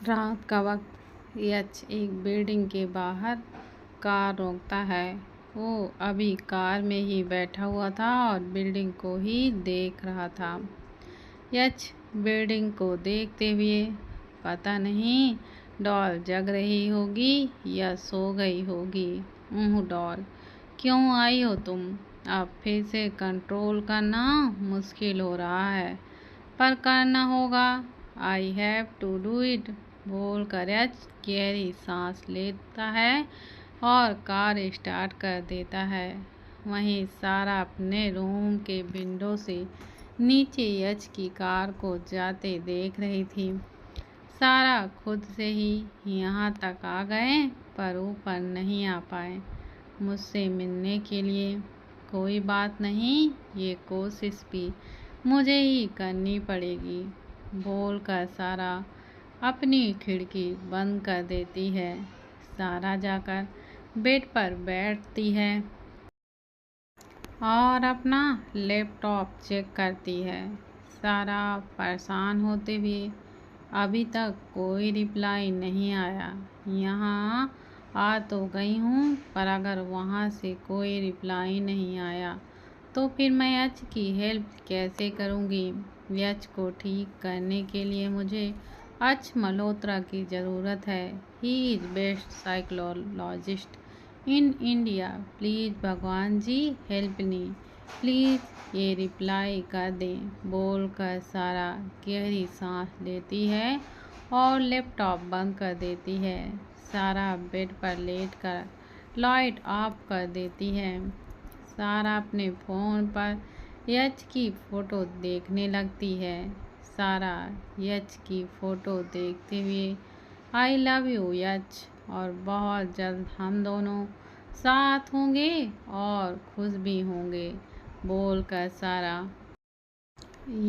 रात का वक्त यच एक बिल्डिंग के बाहर कार रोकता है। वो अभी कार में ही बैठा हुआ था और बिल्डिंग को ही देख रहा था। यच बिल्डिंग को देखते हुए, पता नहीं डॉल जग रही होगी या सो गई होगी। डॉल, क्यों आई हो तुम? अब फिर से कंट्रोल करना मुश्किल हो रहा है, पर करना होगा। I have to do it बोल कर यच गहरी सांस लेता है और कार स्टार्ट कर देता है। वहीं सारा अपने रूम के विंडो से नीचे यच की कार को जाते देख रही थी। सारा खुद से ही यहाँ तक आ गए पर ऊपर नहीं आ पाए मुझसे मिलने के लिए। कोई बात नहीं, ये कोशिश भी मुझे ही करनी पड़ेगी बोल कर सारा अपनी खिड़की बंद कर देती है। सारा जाकर बेड पर बैठती है और अपना लैपटॉप चेक करती है। सारा परेशान होते हुए, अभी तक कोई रिप्लाई नहीं आया। यहाँ आ तो गई हूँ, पर अगर वहाँ से कोई रिप्लाई नहीं आया तो फिर मैं यच की हेल्प कैसे करूँगी? यच को ठीक करने के लिए मुझे अच मल्होत्रा की ज़रूरत है। He is best psychologist in India. Please भगवान जी हेल्प मी, प्लीज़ ये रिप्लाई कर दें बोल कर सारा गहरी सांस लेती है और लैपटॉप बंद कर देती है। सारा बेड पर लेट कर लाइट ऑफ कर देती है। सारा अपने फ़ोन पर यच की फ़ोटो देखने लगती है। सारा यच की फ़ोटो देखते हुए, आई लव यू यच, और बहुत जल्द हम दोनों साथ होंगे और खुश भी होंगे बोल कर सारा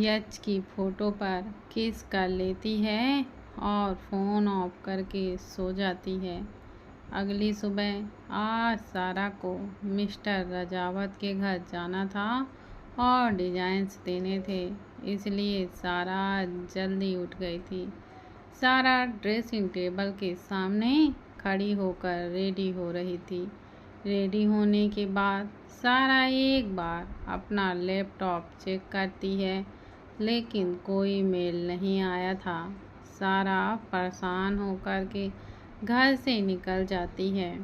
यच की फ़ोटो पर किस कर लेती है और फ़ोन ऑफ करके सो जाती है। अगली सुबह आज सारा को मिस्टर रजावत के घर जाना था और डिज़ाइंस देने थे, इसलिए सारा जल्दी उठ गई थी। सारा ड्रेसिंग टेबल के सामने खड़ी होकर रेडी हो रही थी। रेडी होने के बाद सारा एक बार अपना लैपटॉप चेक करती है, लेकिन कोई मेल नहीं आया था। सारा परेशान होकर के घर से निकल जाती है।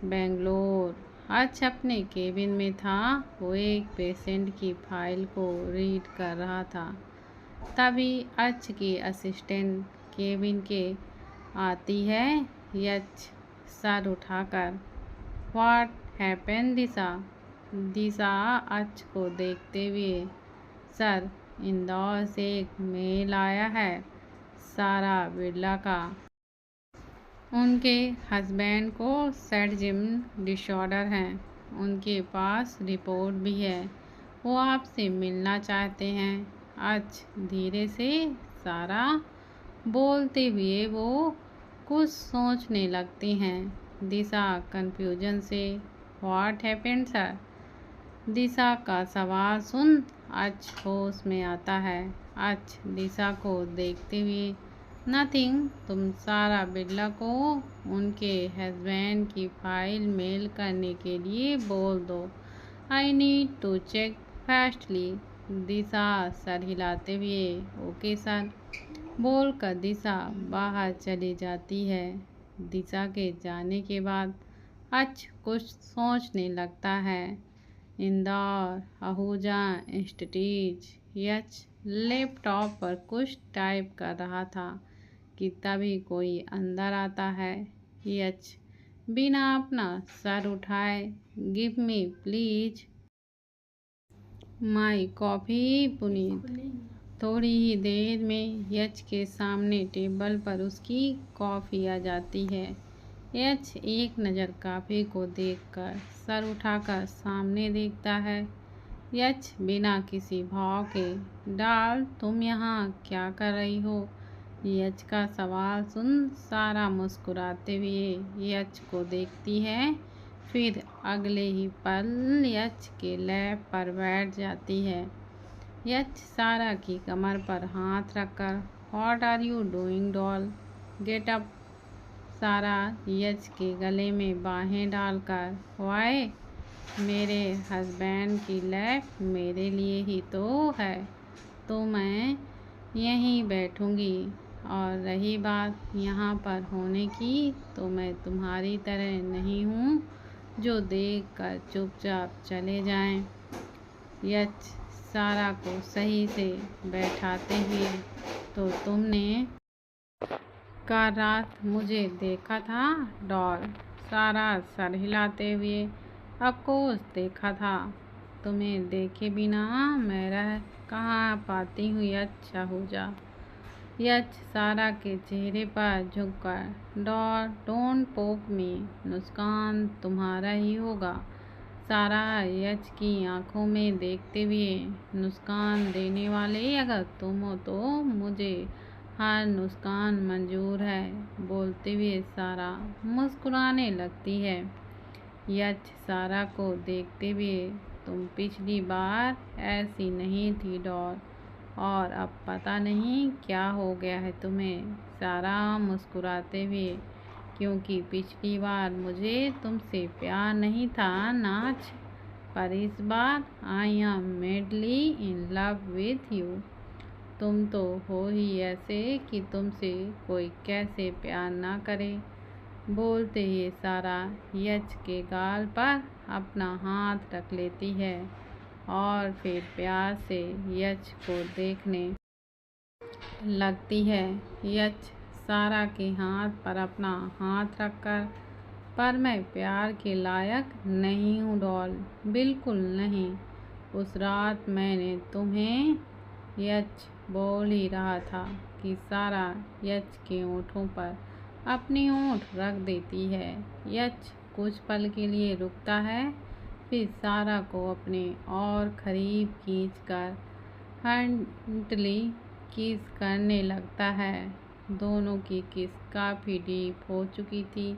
बेंगलोर अच अपने केबिन में था। वो एक पेशेंट की फाइल को रीड कर रहा था। तभी अच की असिस्टेंट केबिन के आती है। यच सर उठाकर, व्हाट हैपेंड दिशा? दिशा अच को देखते हुए, सर इंदौर से एक मेल आया है सारा बिरला का। उनके हस्बैंड को सेडजिम डिसऑर्डर है। उनके पास रिपोर्ट भी है। वो आपसे मिलना चाहते हैं। आज धीरे से सारा बोलते हुए वो कुछ सोचने लगती हैं। दिशा कन्फ्यूजन से, व्हाट हैपेंड सर? दिशा का सवाल सुन आज होश में आता है। आज दिशा को देखते हुए, नथिंग, तुम सारा बिरला को उनके हस्बैंड की फाइल मेल करने के लिए बोल दो। I need to check fastly. Disha सर हिलाते हुए, ओके सर बोल कर दिशा बाहर चली जाती है। दिशा के जाने के बाद अच कुछ सोचने लगता है। इंदौर आहूजा इंस्टीट्यूट। यच लैपटॉप पर कुछ टाइप कर रहा था कि तभी कोई अंदर आता है। यच बिना अपना सर उठाए, give me please my coffee Puneet. थोड़ी ही देर में यच के सामने टेबल पर उसकी कॉफ़ी आ जाती है। यच एक नज़र कॉफ़ी को देखकर सर उठाकर सामने देखता है। यच बिना किसी भाव के, डाल तुम यहाँ क्या कर रही हो? यच का सवाल सुन सारा मुस्कुराते हुए यच को देखती है। फिर अगले ही पल यच के लैब पर बैठ जाती है। यच सारा की कमर पर हाथ रखकर, what are you doing doll? Get up. सारा यच के गले में बाहें डालकर, वाई, मेरे हस्बैंड की लाइफ मेरे लिए ही तो है, तो मैं यहीं बैठूंगी। और रही बात यहाँ पर होने की, तो मैं तुम्हारी तरह नहीं हूँ जो देख कर चुपचाप चले जाएं। यच सारा को सही से बैठाते हुए, तो तुमने कल रात मुझे देखा था डॉल। सारा सर हिलाते हुए, अफकोर्स देखा था। तुम्हें देखे बिना मैं रह कहाँ पाती हूँ यच आहूजा। यच सारा के चेहरे पर झुककर, डोंट पोक मी, नुकसान तुम्हारा ही होगा। सारा यच की आंखों में देखते हुए, नुकसान देने वाले अगर तुम हो तो मुझे हर नुकसान मंजूर है। बोलते हुए सारा मुस्कुराने लगती है। यच सारा को देखते हुए, तुम पिछली बार ऐसी नहीं थी डॉल, और अब पता नहीं क्या हो गया है तुम्हें। सारा मुस्कुराते हुए, क्योंकि पिछली बार मुझे तुमसे प्यार नहीं था नाच, पर इस बार I am madly in love with you. तुम तो हो ही ऐसे कि तुमसे कोई कैसे प्यार ना करे। बोलते ही सारा यच के गाल पर अपना हाथ रख लेती है और फिर प्यार से यच को देखने लगती है। यच सारा के हाथ पर अपना हाथ रखकर, पर मैं प्यार के लायक नहीं हूँ डॉल, बिल्कुल नहीं। उस रात मैंने तुम्हें, यच बोल ही रहा था कि सारा यच के होठों पर अपनी होंठ रख देती है। यच कुछ पल के लिए रुकता है, फिर सारा को अपने और करीब खींचकर हंटली किस करने लगता है। दोनों की किस काफ़ी डीप हो चुकी थी।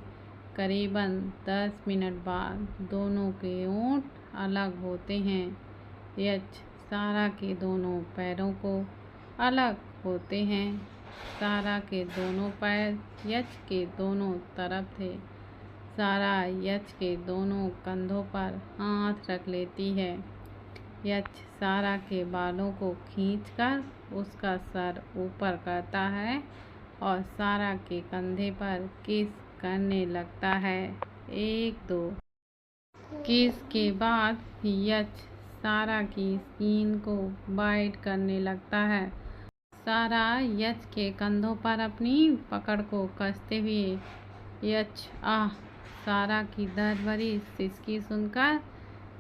करीबन 10 मिनट बाद दोनों के होंठ अलग होते हैं। यच सारा के दोनों पैरों को अलग होते हैं। सारा के दोनों पैर यच के दोनों तरफ थे। सारा यच के दोनों कंधों पर हाथ रख लेती है। यच सारा के बालों को खींचकर उसका सर ऊपर करता है और सारा के कंधे पर किस करने लगता है। 1-2 किस के बाद यच सारा की स्किन को बाइट करने लगता है। सारा यच के कंधों पर अपनी पकड़ को कसते हुए, यच आह। सारा की दर्द भरी सिसकी सुनकर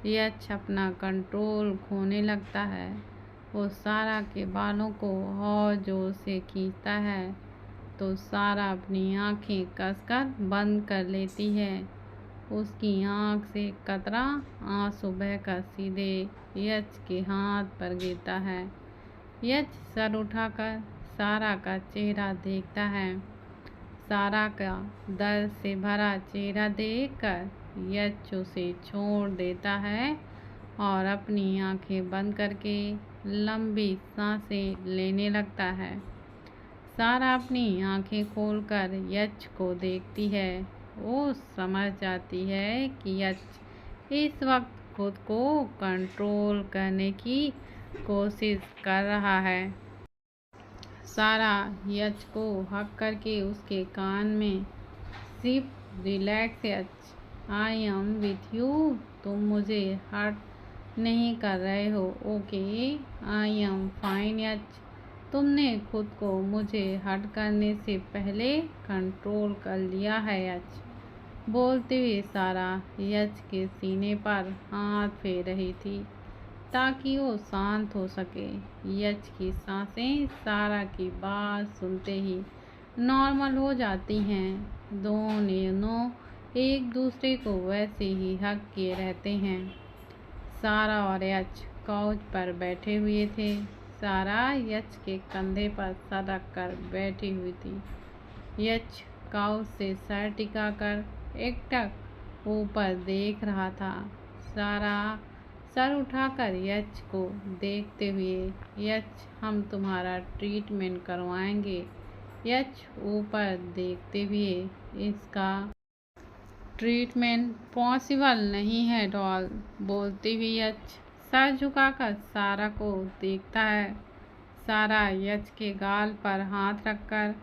यच अपना कंट्रोल खोने लगता है। वो सारा के बालों को और जोर से खींचता है, तो सारा अपनी आंखें कसकर बंद कर लेती है। उसकी आंख से कतरा आंसू बहकर सीधे यच के हाथ पर गिरता है। यच सर उठाकर सारा का चेहरा देखता है। सारा का दर्द से भरा चेहरा देखकर यच उसे छोड़ देता है और अपनी आंखें बंद करके लंबी सांसें लेने लगता है। सारा अपनी आंखें खोलकर यच को देखती है। वो समझ जाती है कि यच इस वक्त खुद को कंट्रोल करने की कोशिश कर रहा है। सारा यच को हक करके उसके कान में, सिप, रिलैक्स यच, आई एम विथ यू, तुम मुझे हर्ट नहीं कर रहे हो, ओके, आई एम फाइन यच, तुमने खुद को मुझे हर्ट करने से पहले कंट्रोल कर लिया है यच। बोलते हुए सारा यच के सीने पर हाथ फेर रही थी ताकि वो शांत हो सके। यच की सांसें सारा की बात सुनते ही नॉर्मल हो जाती हैं। दोनों एक दूसरे को वैसे ही हक किए रहते हैं। सारा और यच काउच पर बैठे हुए थे। सारा यच के कंधे पर सर रख कर बैठी हुई थी। यच काउच से सर टिकाकर एकटक ऊपर देख रहा था। सारा सर उठाकर यच को देखते हुए, यच हम तुम्हारा ट्रीटमेंट करवाएंगे, यच ऊपर देखते हुए, इसका ट्रीटमेंट पॉसिबल नहीं है डॉल, बोलते हुए यच सर झुकाकर सारा को देखता है। सारा यच के गाल पर हाथ रखकर,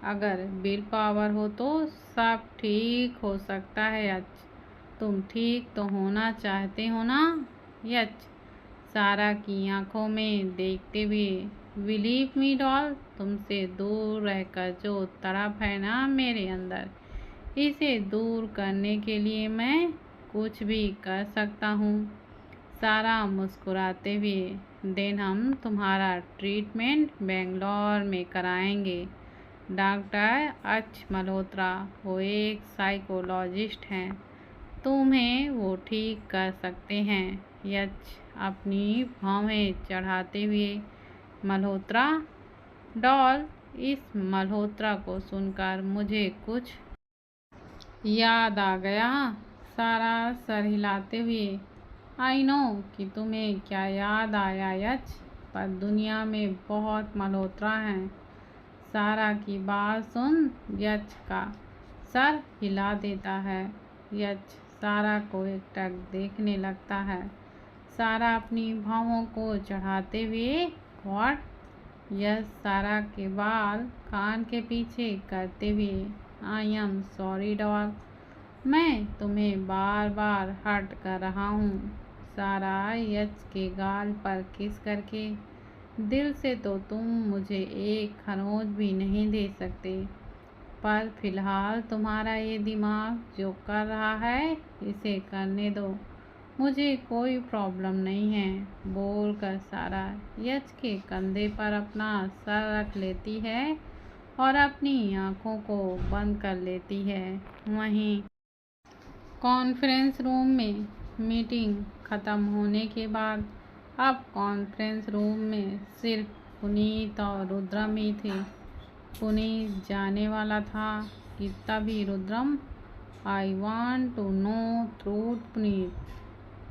अगर विल पावर हो तो सब ठीक हो सकता है यच, तुम ठीक तो होना चाहते हो ना? यच सारा की आंखों में देखते हुए, बिलीव मी डॉल, तुमसे दूर रहकर जो तड़प है ना मेरे अंदर, इसे दूर करने के लिए मैं कुछ भी कर सकता हूँ। सारा मुस्कुराते हुए, देन हम तुम्हारा ट्रीटमेंट बेंगलोर में कराएंगे। डॉक्टर एच मल्होत्रा वो एक साइकोलॉजिस्ट हैं, तुम्हें वो ठीक कर सकते हैं। यच अपनी भौहें चढ़ाते हुए, मल्होत्रा डॉल, इस मल्होत्रा को सुनकर मुझे कुछ याद आ गया। सारा सर हिलाते हुए, आई नो कि तुम्हें क्या याद आया यच, पर दुनिया में बहुत मल्होत्रा हैं। सारा की बात सुन यच का सर हिला देता है। यच सारा को एकटक देखने लगता है। सारा अपनी भौहों को चढ़ाते हुए, व्हाट? यच सारा के बाल कान के पीछे करते हुए, आई एम सॉरी डॉल, मैं तुम्हें बार बार हर्ट कर रहा हूँ। सारा यच के गाल पर किस करके, दिल से तो तुम मुझे एक खरोंच भी नहीं दे सकते, पर फिलहाल तुम्हारा ये दिमाग जो कर रहा है इसे करने दो, मुझे कोई प्रॉब्लम नहीं है, बोल कर सारा यच के कंधे पर अपना सर रख लेती है और अपनी आंखों को बंद कर लेती है। वहीं कॉन्फ्रेंस रूम में मीटिंग ख़त्म होने के बाद अब कॉन्फ्रेंस रूम में सिर्फ पुनीत और रुद्रम ही थे। पुनीत जाने वाला था कि तभी Rudram, I want to know truth Puneet.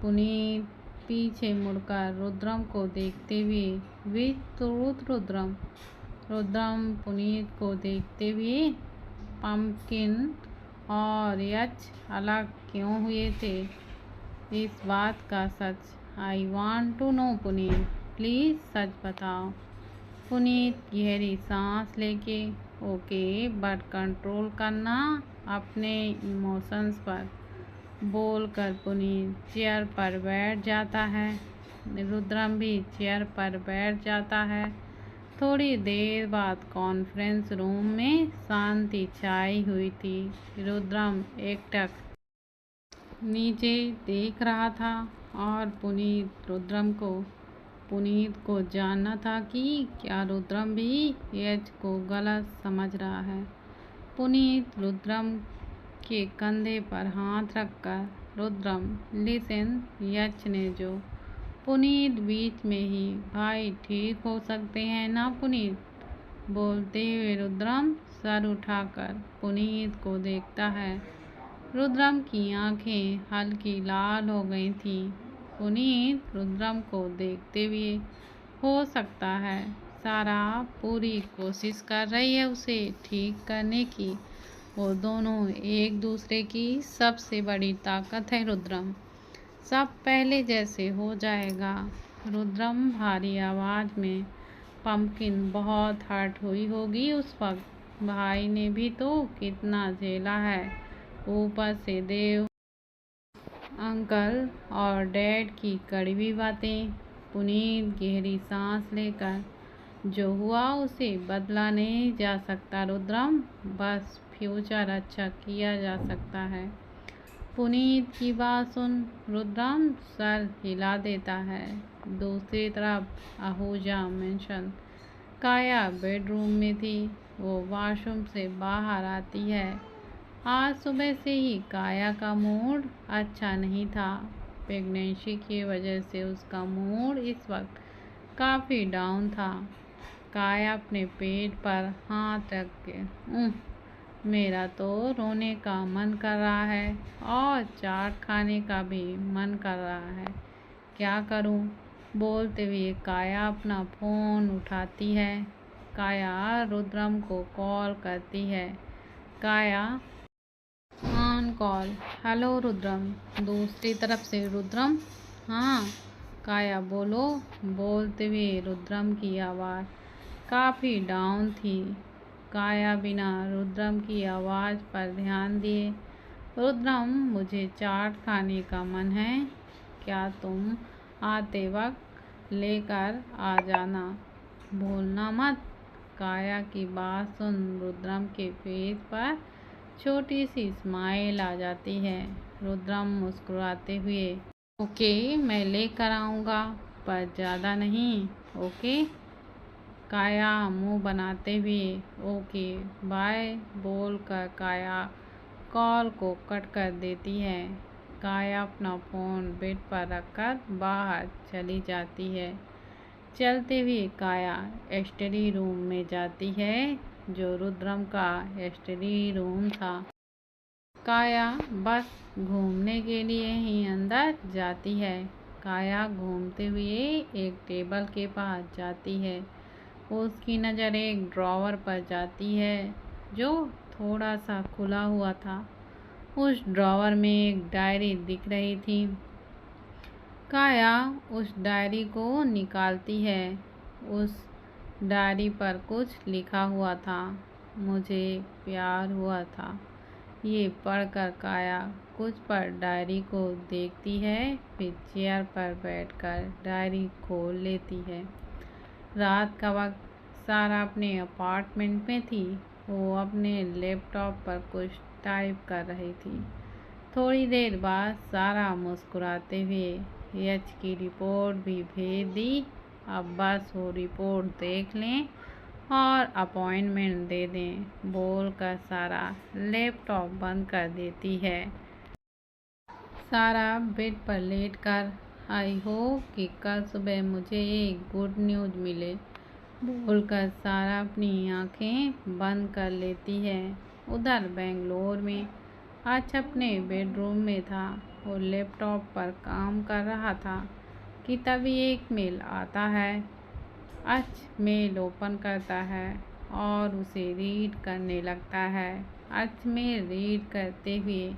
Puneet पीछे मुड़कर रुद्रम को देखते हुए, विच ट्रूथ रुद्रम? रुद्रम पुनीत को देखते हुए, पंपकिन और यच अलग क्यों हुए थे, इस बात का सच? I want to know Puneet, please सच बताओ। पुनीत गहरी सांस लेके, ओके बट कंट्रोल करना अपने इमोशंस पर, बोल कर पुनीत चेयर पर बैठ जाता है। रुद्रम भी चेयर पर बैठ जाता है। थोड़ी देर बाद कॉन्फ्रेंस रूम में शांति छाई हुई थी। रुद्रम एकटक नीचे देख रहा था और पुनीत को जानना था कि क्या रुद्रम भी यच को गलत समझ रहा है। पुनीत रुद्रम के कंधे पर हाथ रखकर, रुद्रम लिसन, यच ने जो, पुनीत बीच में ही, भाई ठीक हो सकते हैं ना पुनीत? बोलते हुए रुद्रम सर उठाकर पुनीत को देखता है। रुद्रम की आंखें हल्की लाल हो गई थीं। पुनीत रुद्रम को देखते हुए, हो सकता है सारा पूरी कोशिश कर रही है उसे ठीक करने की, वो दोनों एक दूसरे की सबसे बड़ी ताकत है रुद्रम, सब पहले जैसे हो जाएगा। रुद्रम भारी आवाज़ में, पंपकिन बहुत हर्ट हुई होगी उस वक्त, भाई ने भी तो कितना झेला है, ऊपर से देव, अंकल और डैड की कड़वी बातें। पुनीत गहरी सांस लेकर, जो हुआ उसे बदला नहीं जा सकता रुद्रम, बस फ्यूचर अच्छा किया जा सकता है। पुनीत की बात सुन रुद्रम सर हिला देता है। दूसरी तरफ आहूजा मेंशन, काया बेडरूम में थी। वो वॉशरूम से बाहर आती है। आज सुबह से ही काया का मूड अच्छा नहीं था। प्रेगनेंसी की वजह से उसका मूड इस वक्त काफ़ी डाउन था। काया अपने पेट पर हाथ रख के, मेरा तो रोने का मन कर रहा है और चाट खाने का भी मन कर रहा है, क्या करूं? बोलते हुए काया अपना फ़ोन उठाती है। काया रुद्रम को कॉल करती है। काया ऑन कॉल। हेलो रुद्रम। दूसरी तरफ से रुद्रम। हाँ काया बोलो। बोलते हुए रुद्रम की आवाज़ काफ़ी डाउन थी। काया बिना रुद्रम की आवाज़ पर ध्यान दिए। रुद्रम मुझे चाट खाने का मन है, क्या तुम आते वक्त लेकर आ जाना, भूलना मत। काया की बात सुन रुद्रम के फेस पर छोटी सी स्माइल आ जाती है। रुद्रम मुस्कुराते हुए ओके मैं लेकर आऊँगा, पर ज़्यादा नहीं। ओके। काया मुंह बनाते हुए ओके बाय बोलकर काया कॉल को कट कर देती है। काया अपना फ़ोन बेड पर रखकर बाहर चली जाती है। चलते हुए काया स्टडी रूम में जाती है, जो रुद्रम का स्टडी रूम था। काया बस घूमने के लिए ही अंदर जाती है। काया घूमते हुए एक टेबल के पास जाती है। उसकी नज़र एक ड्रॉवर पर जाती है, जो थोड़ा सा खुला हुआ था। उस ड्रॉवर में एक डायरी दिख रही थी। काया उस डायरी को निकालती है। उस डायरी पर कुछ लिखा हुआ था, मुझे प्यार हुआ था। ये पढ़कर काया कुछ पर डायरी को देखती है, फिर चेयर पर बैठकर डायरी खोल लेती है। रात का वक्त सारा अपने अपार्टमेंट में थी। वो अपने लैपटॉप पर कुछ टाइप कर रही थी। थोड़ी देर बाद सारा मुस्कुराते हुए यच की रिपोर्ट भी भेज दी। अब बस वो रिपोर्ट देख लें और अपॉइंटमेंट दे दें, बोलकर सारा लैपटॉप बंद कर देती है। सारा बेड पर लेटकर आई होप कि कल सुबह मुझे एक गुड न्यूज़ मिले, बोलकर सारा अपनी आंखें बंद कर लेती है। उधर बेंगलोर में आज अपने बेडरूम में था। वो लैपटॉप पर काम कर रहा था कि तभी एक मेल आता है। मेल ओपन करता है और उसे रीड करने लगता है। मेल रीड करते हुए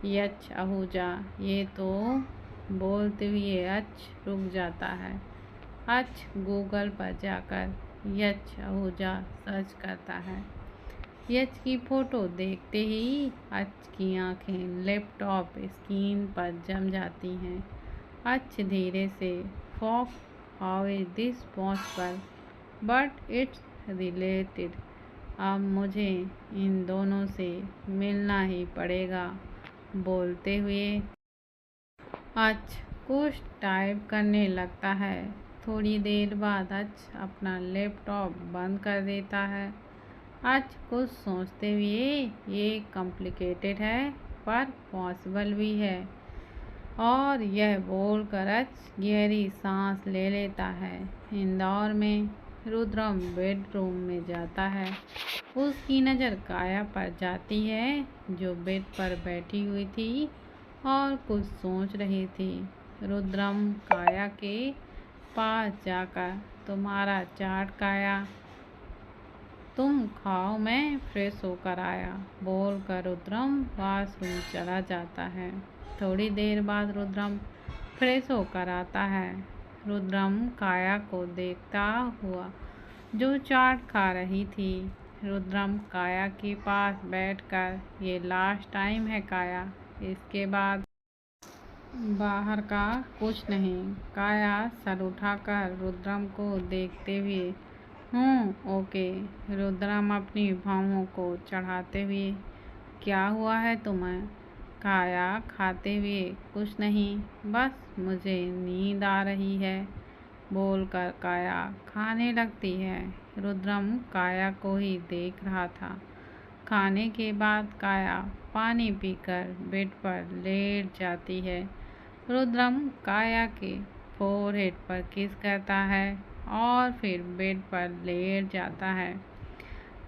यच आहूजा ये तो, बोलते हुए रुक जाता है। गूगल पर जाकर यच आहूजा सर्च करता है। यच की फ़ोटो देखते ही की आंखें लैपटॉप स्क्रीन पर जम जाती हैं। धीरे से फॉक how is this possible, but it's related. अब मुझे इन दोनों से मिलना ही पड़ेगा, बोलते हुए कुछ टाइप करने लगता है। थोड़ी देर बाद अपना लैपटॉप बंद कर देता है। कुछ सोचते हुए ये कॉम्प्लिकेटेड है पर पॉसिबल भी है, और यह बोलकर गहरी सांस ले लेता है। इंदौर में रुद्रम बेडरूम में जाता है। उसकी नज़र काया पर जाती है, जो बेड पर बैठी हुई थी और कुछ सोच रही थी। रुद्रम काया के पास जाकर तुम्हारा चाट काया, तुम खाओ मैं फ्रेश होकर आया, बोलकर रुद्रम वॉशरूम चला जाता है। थोड़ी देर बाद रुद्रम फ्रेश होकर आता है। रुद्रम काया को देखता हुआ जो चाट खा रही थी। रुद्रम काया के पास बैठकर ये लास्ट टाइम है काया, इसके बाद बाहर का कुछ नहीं। काया सर उठाकर रुद्रम को देखते हुए ओके। रुद्रम अपनी भौहों को चढ़ाते हुए क्या हुआ है तुम्हें? काया खाते हुए कुछ नहीं, बस मुझे नींद आ रही है, बोलकर काया खाने लगती है। रुद्रम काया को ही देख रहा था। खाने के बाद काया पानी पीकर बेड पर लेट जाती है। रुद्रम काया के फोरहेड पर किस करता है और फिर बेड पर लेट जाता है।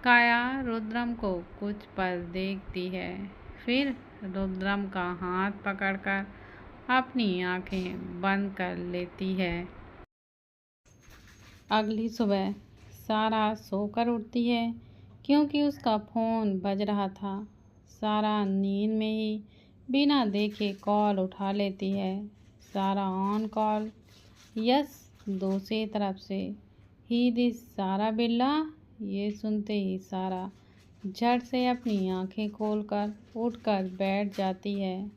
काया रुद्रम को कुछ पल देखती है, फिर रुद्रम का हाथ पकड़कर अपनी आंखें बंद कर लेती है। अगली सुबह सारा सोकर उठती है क्योंकि उसका फ़ोन बज रहा था। सारा नींद में ही बिना देखे कॉल उठा लेती है। सारा ऑन कॉल। यस दूसरी तरफ से। ही दिस सारा बिल्ला। ये सुनते ही सारा झट से अपनी आंखें खोलकर उठकर बैठ जाती है।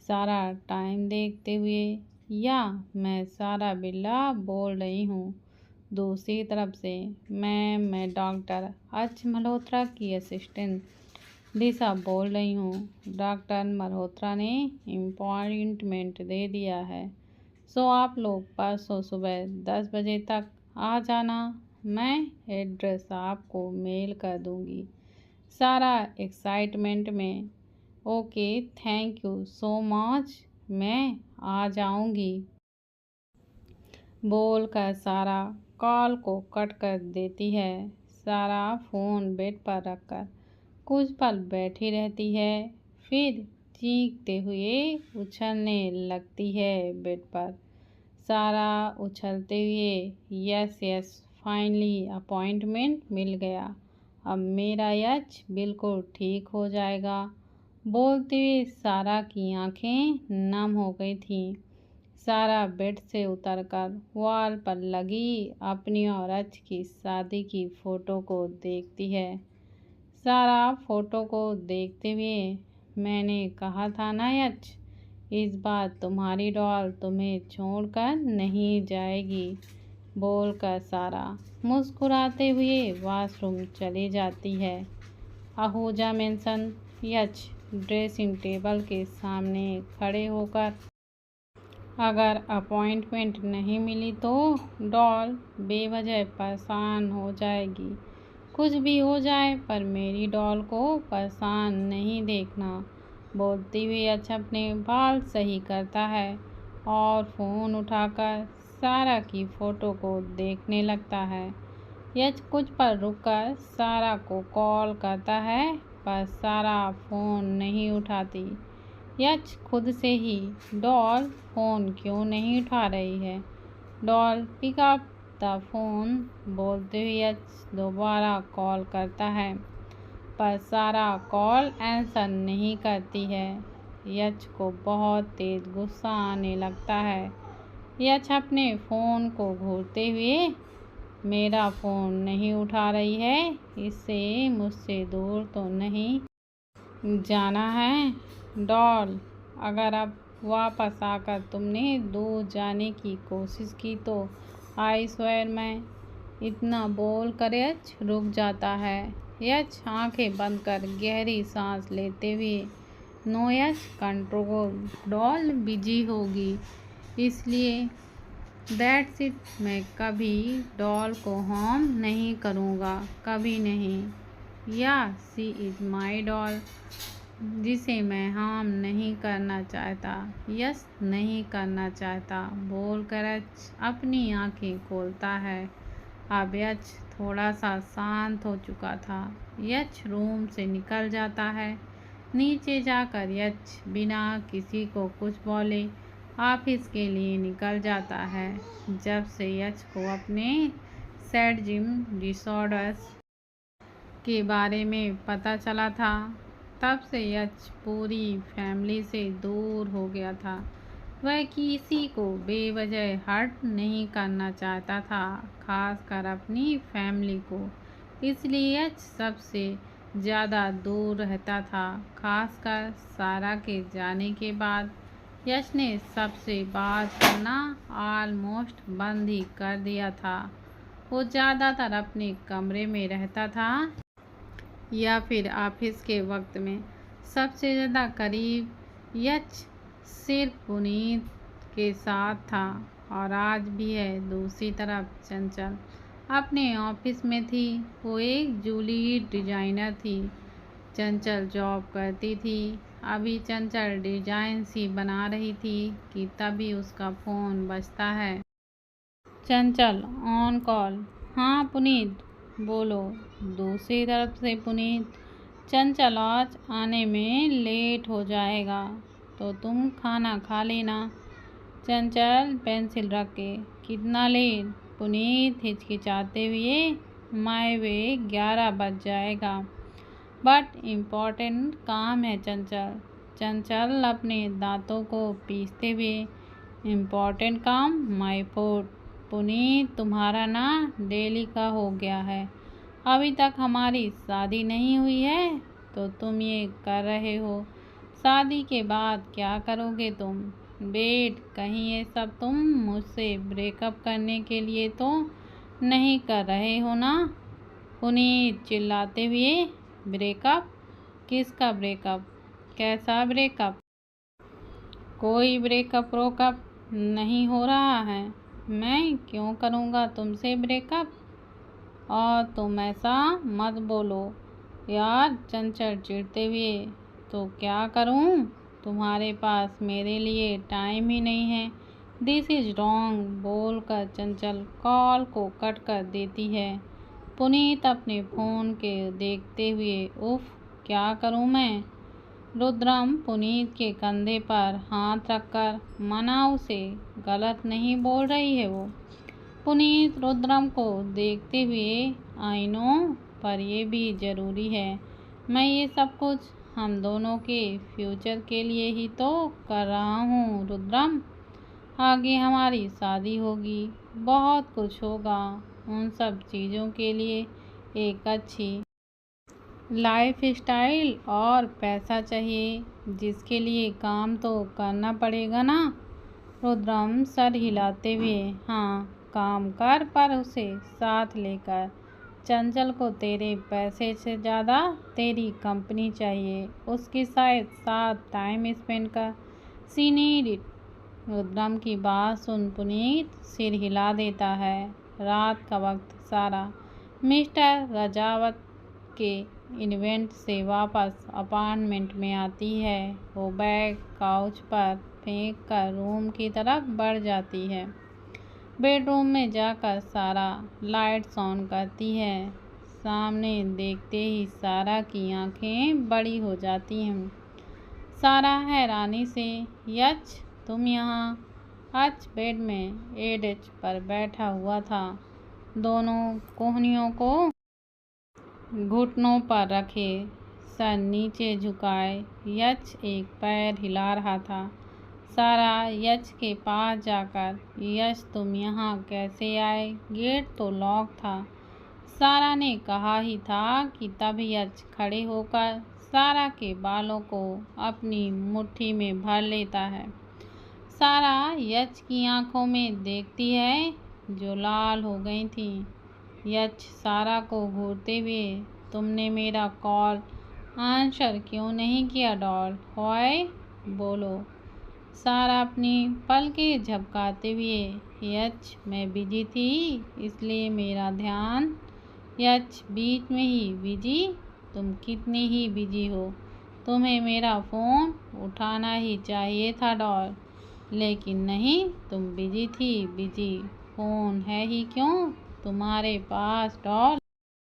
सारा टाइम देखते हुए, या मैं सारा बिल्ला बोल रही हूँ। दूसरी तरफ से, मैं डॉक्टर एच मल्होत्रा की असिस्टेंट दिशा बोल रही हूँ। डॉक्टर मल्होत्रा ने अपॉइंटमेंट दे दिया है, सो आप लोग परसों सुबह 10 बजे तक आ जाना। मैं एड्रेस आपको मेल कर दूँगी। सारा एक्साइटमेंट में, okay thank you so much, मैं आ जाऊँगी बोलकर सारा कॉल को कट कर देती है। सारा फ़ोन बेड पर रखकर कुछ पल बैठी रहती है, फिर चीखते हुए उछलने लगती है बेड पर। सारा उछलते हुए, यस यस फाइनली अपॉइंटमेंट मिल गया, अब मेरा यच बिल्कुल ठीक हो जाएगा बोलते हुए सारा की आंखें नम हो गई थीं। सारा बेड से उतरकर वॉल पर लगी अपनी और अच की शादी की फ़ोटो को देखती है। सारा फ़ोटो को देखते हुए, मैंने कहा था ना यच, इस बार तुम्हारी डॉल तुम्हें छोड़कर नहीं जाएगी बोलकर सारा मुस्कुराते हुए वॉशरूम चली जाती है। आहूजा मेंशन यच ड्रेसिंग टेबल के सामने खड़े होकर, अगर अपॉइंटमेंट नहीं मिली तो डॉल बेवजह परेशान हो जाएगी। कुछ भी हो जाए पर मेरी डॉल को परेशान नहीं देखना बोलती हुई अच्छा अपने बाल सही करता है और फ़ोन उठाकर सारा की फ़ोटो को देखने लगता है। यच कुछ पर रुककर सारा को कॉल करता है पर सारा फ़ोन नहीं उठाती। यच खुद से ही, डॉल फ़ोन क्यों नहीं उठा रही है, doll pick up the phone बोलते हुए यच दोबारा कॉल करता है पर सारा कॉल आंसर नहीं करती है। यच को बहुत तेज़ गुस्सा आने लगता है। यच अपने फ़ोन को घूरते हुए, मेरा फ़ोन नहीं उठा रही है, इससे मुझसे दूर तो नहीं जाना है डॉल। अगर अब वापस आकर तुमने दूर जाने की कोशिश की तो आई स्वेयर मैं, इतना बोल कर यच रुक जाता है। यच आंखें बंद कर गहरी सांस लेते हुए, नो यच कंट्रोल, डॉल बिजी होगी इसलिए दैट्स इट, मैं कभी डॉल को हार्म नहीं करूँगा, कभी नहीं। या सी इज़ माई डॉल, जिसे मैं हार्म नहीं करना चाहता, यस नहीं करना चाहता बोलकर यच अपनी आंखें खोलता है। अब यच थोड़ा सा शांत हो चुका था। यच रूम से निकल जाता है। नीचे जाकर यच बिना किसी को कुछ बोले ऑफिस के लिए निकल जाता है। जब से यच को अपने सैड जिम डिसऑर्डर्स के बारे में पता चला था, तब से यच पूरी फैमिली से दूर हो गया था। वह किसी को बेवजह हर्ट नहीं करना चाहता था, खासकर अपनी फैमिली को। इसलिए यच सबसे ज़्यादा दूर रहता था। खासकर सारा के जाने के बाद यच ने सबसे बात करना ऑलमोस्ट बंद ही कर दिया था। वो ज़्यादातर अपने कमरे में रहता था या फिर ऑफिस के वक्त में। सबसे ज़्यादा करीब यच सिर्फ पुनीत के साथ था और आज भी है। दूसरी तरफ चंचल अपने ऑफिस में थी। वो एक जूली डिज़ाइनर थी। चंचल जॉब करती थी। अभी चंचल डिज़ाइन सी बना रही थी कि तभी उसका फ़ोन बजता है। चंचल ऑन कॉल, हाँ पुनीत बोलो। दूसरी तरफ से पुनीत, चंचल आज आने में लेट हो जाएगा तो तुम खाना खा लेना। चंचल पेंसिल रख के, कितना लेट, पुनीत हिचकिचाते हुए, माय वे 11 बज जाएगा। बट इम्पोर्टेंट काम है चंचल। चंचल अपने दांतों को पीसते हुए, इम्पोर्टेंट काम माय फूड। पुनीत, तुम्हारा ना डेली का हो गया है। अभी तक हमारी शादी नहीं हुई है तो तुम ये कर रहे हो। शादी के बाद क्या करोगे तुम? वेट, कहीं ये सब तुम मुझसे ब्रेकअप करने के लिए तो नहीं कर रहे हो ना? पुनीत चिल्लाते हुए, ब्रेकअप? किसका ब्रेकअप? कैसा ब्रेकअप? कोई ब्रेकअप रोकअप नहीं हो रहा है। मैं क्यों करूँगा तुमसे ब्रेकअप? और तुम ऐसा मत बोलो यार। चंचल चिढ़ते हुए, तो क्या करूं? तुम्हारे पास मेरे लिए टाइम ही नहीं है। दिस इज रॉन्ग बोलकर चंचल कॉल को कट कर देती है। पुनीत अपने फ़ोन के देखते हुए, उफ, क्या करूं मैं? रुद्रम पुनीत के कंधे पर हाथ रखकर, मना उसे, गलत नहीं बोल रही है वो। पुनीत रुद्रम को देखते हुए, आई नो, पर ये भी ज़रूरी है। मैं ये सब कुछ हम दोनों के फ्यूचर के लिए ही तो कर रहा हूँ रुद्रम। आगे हमारी शादी होगी, बहुत कुछ होगा। उन सब चीज़ों के लिए एक अच्छी लाइफ स्टाइल और पैसा चाहिए, जिसके लिए काम तो करना पड़ेगा ना। रुद्रम सर हिलाते हुए, हाँ काम कर, पर उसे साथ लेकर। चंचल को तेरे पैसे से ज़्यादा तेरी कंपनी चाहिए, उसके साथ टाइम स्पेंड कर। She need it. रुद्रम की बात सुन पुनीत सिर हिला देता है। रात का वक्त सारा मिस्टर रजावत के इवेंट से वापस अपार्टमेंट में आती है। वो बैग काउच पर फेंक कर रूम की तरफ बढ़ जाती है। बेडरूम में जाकर सारा लाइट्स ऑन करती है। सामने देखते ही सारा की आंखें बड़ी हो जाती हैं। सारा हैरानी से, यच तुम यहाँ? अच बेड में एडेज पर बैठा हुआ था, दोनों कोहनियों को घुटनों पर रखे, सर नीचे झुकाए। यच एक पैर हिला रहा था। सारा यच के पास जाकर, यच तुम यहाँ कैसे आए? गेट तो लॉक था। सारा ने कहा ही था कि तब यच खड़े होकर सारा के बालों को अपनी मुट्ठी में भर लेता है। सारा यच की आंखों में देखती है जो लाल हो गई थी। यच सारा को घूरते हुए, तुमने मेरा कॉल आंसर क्यों नहीं किया डॉल? होए बोलो। सारा अपनी पलकें झपकाते हुए, यच मैं बिजी थी इसलिए मेरा ध्यान। यच बीच में ही, बिजी? तुम कितनी ही बिजी हो, तुम्हें मेरा फ़ोन उठाना ही चाहिए था डॉल। लेकिन नहीं, तुम बिजी थी, बिजी। फ़ोन है ही क्यों तुम्हारे पास डॉल?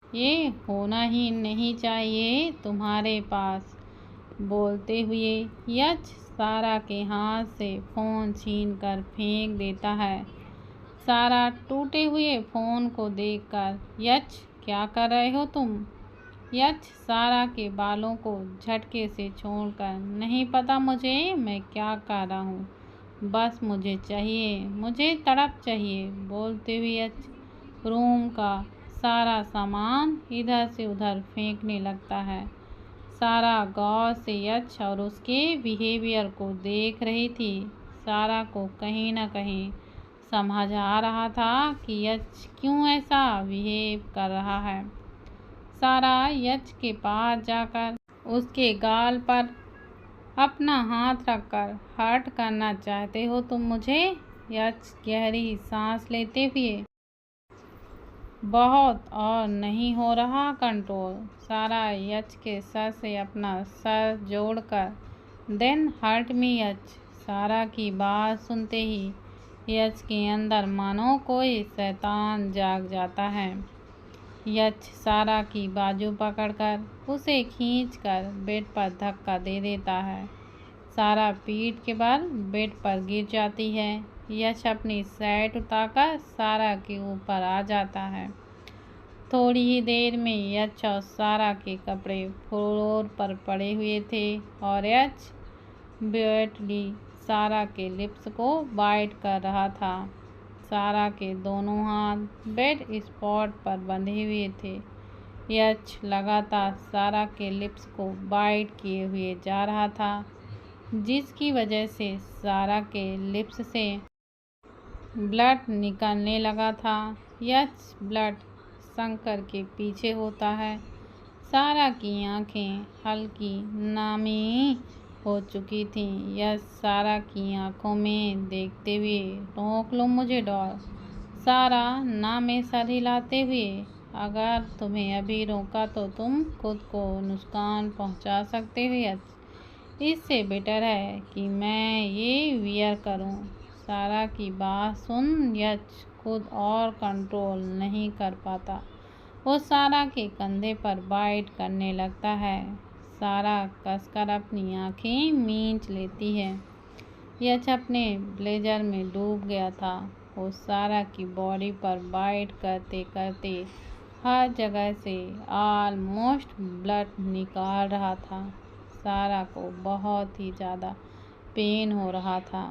ये होना ही नहीं चाहिए तुम्हारे पास। बोलते हुए यच सारा के हाथ से फ़ोन छीन कर फेंक देता है। सारा टूटे हुए फ़ोन को देखकर, यच क्या कर रहे हो तुम? यच सारा के बालों को झटके से छोड़कर, नहीं पता मुझे मैं क्या कर रहा हूँ, बस मुझे चाहिए, मुझे तड़प चाहिए। बोलते हुए यच रूम का सारा सामान इधर से उधर फेंकने लगता है। सारा गौर से यच और उसके बिहेवियर को देख रही थी। सारा को कहीं ना कहीं समझ आ रहा था कि यच क्यों ऐसा बिहेव कर रहा है। सारा यच के पास जाकर उसके गाल पर अपना हाथ रखकर, हर्ट करना चाहते हो तुम मुझे? यच गहरी सांस लेते हुए, बहुत, और नहीं हो रहा कंट्रोल। सारा यच के सर से अपना सर जोड़कर, देन हर्ट मी यच। सारा की बात सुनते ही यच के अंदर मानो कोई शैतान जाग जाता है। यच सारा की बाजू पकड़कर उसे खींचकर बेड पर धक्का दे देता है। सारा पीठ के बल बेड पर गिर जाती है। यच अपनी शर्ट उतारकर सारा के ऊपर आ जाता है। थोड़ी ही देर में यश और सारा के कपड़े फ्लोर पर पड़े हुए थे और यश ब्यूटली सारा के लिप्स को बाइट कर रहा था। सारा के दोनों हाथ बेड स्पॉट पर बंधे हुए थे। यश लगातार सारा के लिप्स को बाइट किए हुए जा रहा था, जिसकी वजह से सारा के लिप्स से ब्लड निकलने लगा था। यश ब्लड शंकर के पीछे होता है। सारा की आंखें हल्की नामी हो चुकी थीं। यश सारा की आंखों में देखते हुए, रोक लो मुझे डॉल। सारा ना में सर हिलाते हुए, अगर तुम्हें अभी रोका तो तुम खुद को नुकसान पहुंचा सकते हो यश। इससे बेटर है कि मैं ये वियर करूं। सारा की बात सुन यश खुद और कंट्रोल नहीं कर पाता। वो सारा के कंधे पर बाइट करने लगता है। सारा कसकर अपनी आंखें मींच लेती है। यश अपने ब्लेजर में डूब गया था। वो सारा की बॉडी पर बाइट करते करते हर जगह से ऑलमोस्ट ब्लड निकाल रहा था। सारा को बहुत ही ज़्यादा पेन हो रहा था,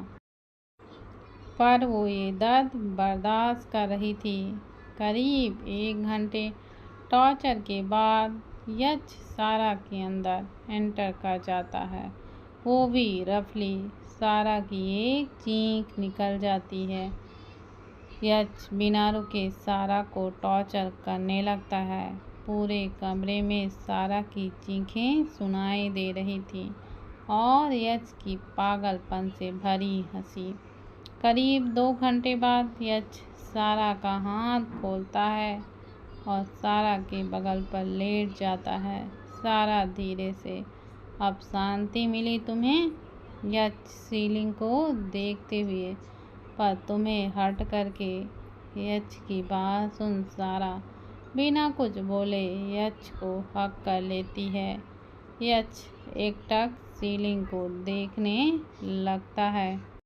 पर वो ये दर्द बर्दाश्त कर रही थी। करीब 1 घंटे टॉर्चर के बाद यश सारा के अंदर एंटर कर जाता है। वो भी रफली। सारा की एक चीख निकल जाती है। यश बिना रुके सारा को टॉर्चर करने लगता है। पूरे कमरे में सारा की चीखें सुनाई दे रही थी और यश की पागलपन से भरी हंसी। करीब 2 घंटे बाद यश सारा का हाथ खोलता है और सारा के बगल पर लेट जाता है। सारा धीरे से, अब शांति मिली तुम्हें? यश सीलिंग को देखते हुए, पर तुम्हें हट करके। यश की बात सुन सारा बिना कुछ बोले यश को हक कर लेती है। यश एकटक सीलिंग को देखने लगता है।